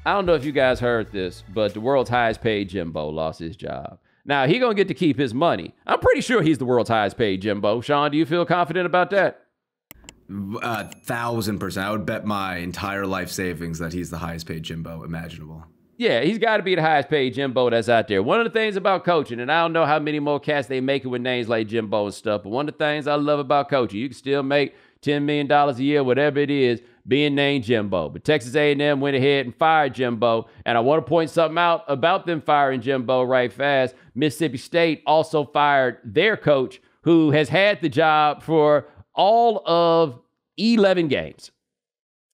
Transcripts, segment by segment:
I don't know if you guys heard this, but the world's highest paid Jimbo lost his job. Now, he going to get to keep his money. I'm pretty sure he's the world's highest paid Jimbo. Sean, do you feel confident about that? 1,000%. I would bet my entire life savings that he's the highest paid Jimbo imaginable. Yeah, he's got to be the highest paid Jimbo that's out there. One of the things about coaching, and I don't know how many more cats they make it with names like Jimbo and stuff, but one of the things I love about coaching, you can still make $10 million a year, whatever it is, being named Jimbo. But Texas A&M went ahead and fired Jimbo, and I want to point something out about them firing Jimbo right fast. Mississippi State also fired their coach, who has had the job for all of 11 games.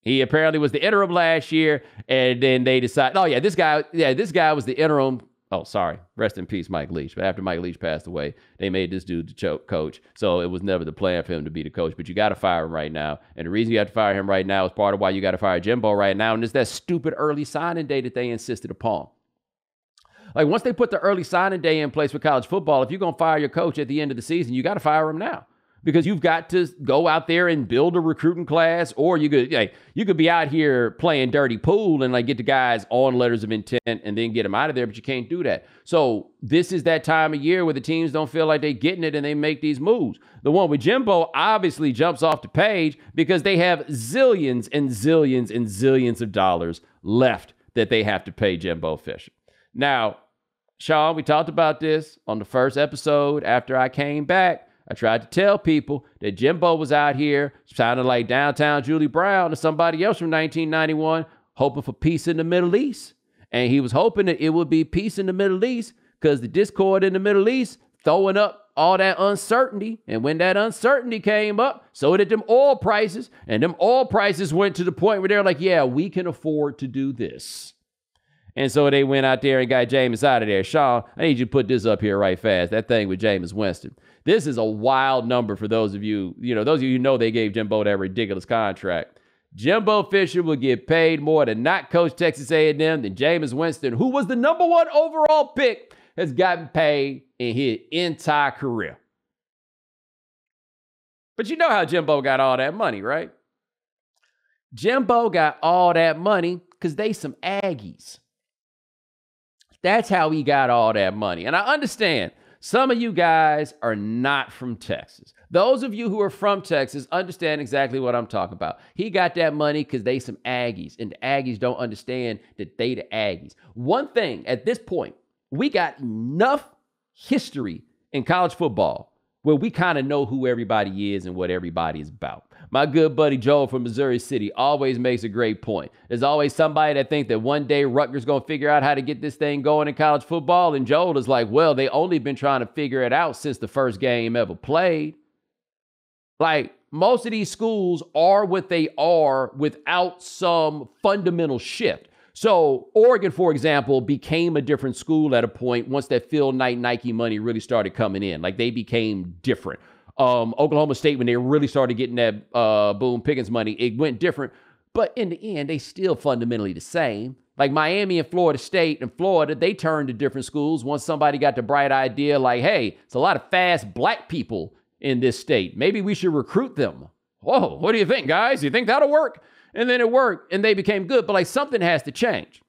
He apparently was the interim last year, and then they decided, this guy was the interim. Oh, sorry. Rest in peace, Mike Leach. But after Mike Leach passed away, they made this dude the coach. So it was never the plan for him to be the coach. But you got to fire him right now. And the reason you have to fire him right now is part of why you got to fire Jimbo right now. And it's that stupid early signing day that they insisted upon. Like, once they put the early signing day in place for college football, if you're going to fire your coach at the end of the season, you got to fire him now. Because you've got to go out there and build a recruiting class, or you could be out here playing dirty pool and get the guys on letters of intent and then get them out of there, but you can't do that. So this is that time of year where the teams don't feel like they're getting it and they make these moves. The one with Jimbo obviously jumps off the page because they have zillions and zillions and zillions of dollars left that they have to pay Jimbo Fisher. Now, Sean, we talked about this on the first episode after I came back. I tried to tell people that Jimbo was out here sounding like downtown Julie Brown or somebody else from 1991, hoping for peace in the Middle East. And he was hoping that it would be peace in the Middle East because the discord in the Middle East throwing up all that uncertainty. And when that uncertainty came up, so did them oil prices. And them oil prices went to the point where they're like, yeah, we can afford to do this. And so they went out there and got Jameis out of there. Sean, I need you to put this up here right fast. That thing with Jameis Winston. This is a wild number for those of you, those of you who know they gave Jimbo that ridiculous contract. Jimbo Fisher will get paid more to not coach Texas A&M than Jameis Winston, who was the number 1 overall pick, has gotten paid in his entire career. But you know how Jimbo got all that money, right? Jimbo got all that money because they some Aggies. That's how he got all that money. And I understand some of you guys are not from Texas. Those of you who are from Texas understand exactly what I'm talking about. He got that money because they some Aggies, and the Aggies don't understand that they the Aggies. One thing, at this point, we got enough history in college football where we kind of know who everybody is and what everybody is about. My good buddy Joel from Missouri City always makes a great point. There's always somebody that thinks that one day Rutgers going to figure out how to get this thing going in college football. And Joel is like, well, they only been trying to figure it out since the first game ever played. Like, most of these schools are what they are without some fundamental shift. So Oregon, for example, became a different school at a point once that Phil Knight Nike money really started coming in. Like, they became different. Oklahoma State, when they really started getting that Boone Pickens money, it went different. But in the end, they still fundamentally the same. Like Miami and Florida State and Florida, they turned to different schools once somebody got the bright idea like, hey, it's a lot of fast black people in this state. Maybe we should recruit them. Whoa, what do you think, guys? You think that'll work? And then it worked, and they became good. But like, something has to change.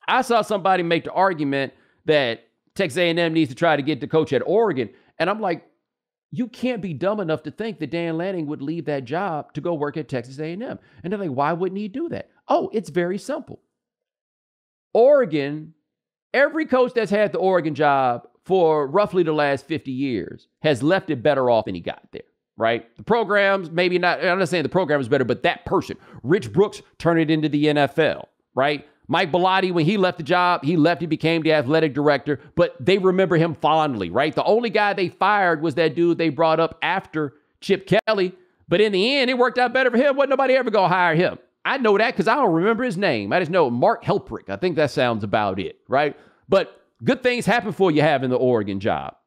I saw somebody make the argument that Texas A&M needs to try to get the coach at Oregon. And I'm like, you can't be dumb enough to think that Dan Lanning would leave that job to go work at Texas A&M. And they're like, why wouldn't he do that? Oh, it's very simple. Oregon, every coach that's had the Oregon job for roughly the last 50 years has left it better off than he got there, right? The programs, maybe not, I'm not saying the program is better, but that person, Rich Brooks, turned it into the NFL, right? Mike Bellotti, when he left the job, he became the athletic director, but they remember him fondly, right? The only guy they fired was that dude they brought up after Chip Kelly, but in the end, it worked out better for him. Wasn't nobody ever going to hire him. I know that because I don't remember his name. I just know Mark Helprick. I think that sounds about it, right? But good things happen for you having the Oregon job.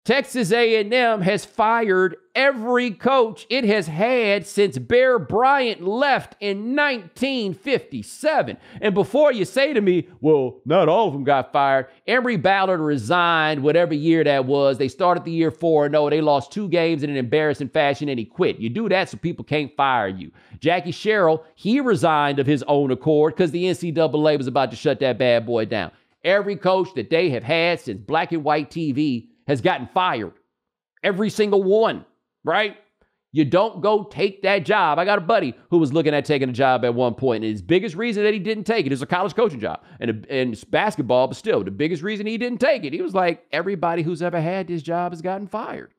Texas A&M has fired every coach it has had since Bear Bryant left in 1957. And before you say to me, well, not all of them got fired, Emory Ballard resigned whatever year that was. They started the year 4-0. They lost 2 games in an embarrassing fashion, and he quit. You do that so people can't fire you. Jackie Sherrill, he resigned of his own accord because the NCAA was about to shut that bad boy down. Every coach that they have had since black and white TV has gotten fired. Every single one, right? You don't go take that job. I got a buddy who was looking at taking a job at one point, and his biggest reason that he didn't take it is a college coaching job. And it's basketball, but still, the biggest reason he didn't take it, he was like, everybody who's ever had this job has gotten fired.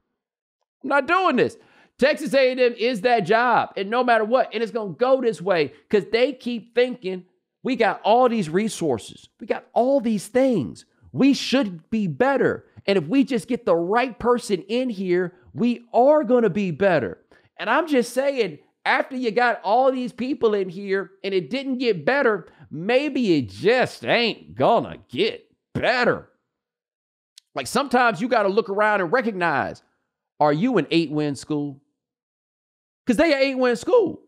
I'm not doing this. Texas A&M is that job, and no matter what, and it's going to go this way because they keep thinking, we got all these resources. We got all these things. We should be better. And if we just get the right person in here, we are going to be better. And I'm just saying, after you got all these people in here and it didn't get better, maybe it just ain't gonna get better. Like sometimes you got to look around and recognize, are you an 8-win school? Because they an 8-win school.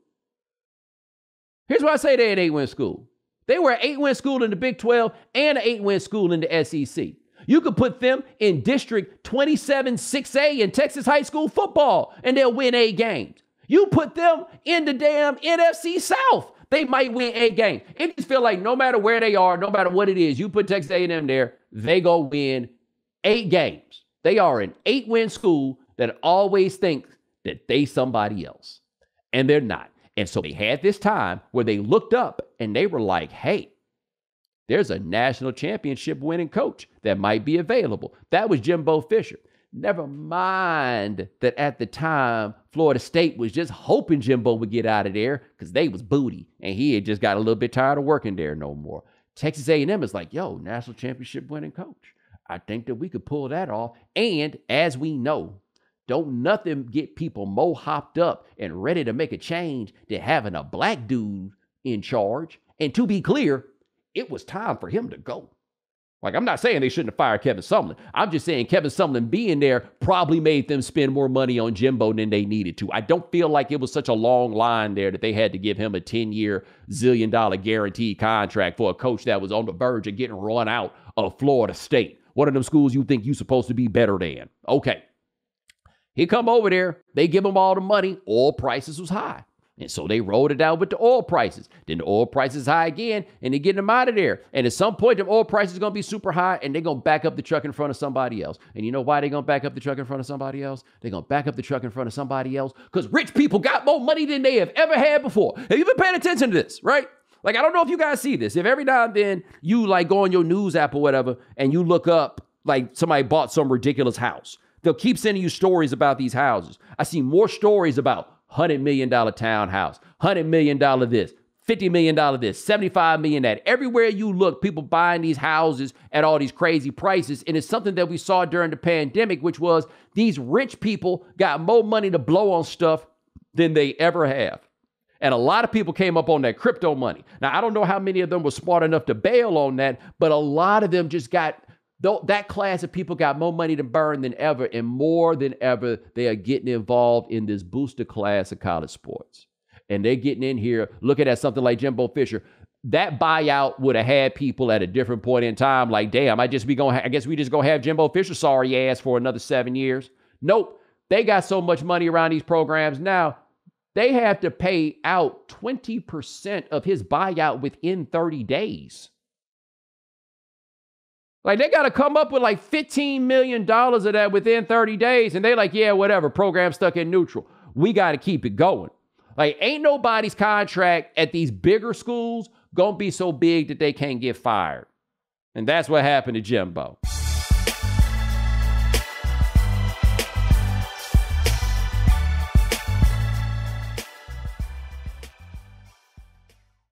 Here's why I say they're an 8-win school. They were an 8-win school in the Big 12 and an 8-win school in the SEC. You could put them in District 27 6A in Texas high school football, and they'll win 8 games. You put them in the damn NFC South, they might win 8 games. It just feel like no matter where they are, no matter what it is, you put Texas A&M there, they go win 8 games. They are an 8-win school that always thinks that they somebody else, and they're not. And so they had this time where they looked up and they were like, hey, there's a national championship winning coach that might be available. That was Jimbo Fisher. Never mind that at the time, Florida State was just hoping Jimbo would get out of there because they was booty and he had just got a little bit tired of working there no more. Texas A&M is like, yo, national championship winning coach. I think that we could pull that off. And as we know, don't nothing get people more hopped up and ready to make a change than having a black dude in charge. And to be clear, it was time for him to go. Like, I'm not saying they shouldn't have fired Kevin Sumlin. I'm just saying Kevin Sumlin being there probably made them spend more money on Jimbo than they needed to. I don't feel like it was such a long line there that they had to give him a 10-year, zillion-dollar guaranteed contract for a coach that was on the verge of getting run out of Florida State. One of them schools you think you're supposed to be better than. Okay. He come over there. They give him all the money. Oil prices was high. And so they rolled it out with the oil prices. Then the oil prices high again, and they get them out of there. And at some point, the oil prices are going to be super high, and they're going to back up the truck in front of somebody else. And you know why they're going to back up the truck in front of somebody else? They're going to back up the truck in front of somebody else because rich people got more money than they have ever had before. Have you been paying attention to this, right? Like, I don't know if you guys see this. If every now and then you, like, go on your news app or whatever, and you look up, like, somebody bought some ridiculous house. They'll keep sending you stories about these houses. I see more stories about $100 million townhouse, $100 million this, $50 million this, $75 million that. Everywhere you look, people buying these houses at all these crazy prices. And it's something that we saw during the pandemic, which was these rich people got more money to blow on stuff than they ever have. And a lot of people came up on that crypto money. Now, I don't know how many of them were smart enough to bail on that, but a lot of them just got, that class of people got more money to burn than ever, and more than ever, they are getting involved in this booster class of college sports. And they're getting in here, looking at something like Jimbo Fisher. That buyout would have had people at a different point in time like, damn, I guess we just gonna have Jimbo Fisher sorry ass for another 7 years. Nope. They got so much money around these programs now, they have to pay out 20% of his buyout within 30 days. Like, they got to come up with like $15 million of that within 30 days. And they like, yeah, whatever, program stuck in neutral. We got to keep it going. Like, ain't nobody's contract at these bigger schools going to be so big that they can't get fired. And that's what happened to Jimbo.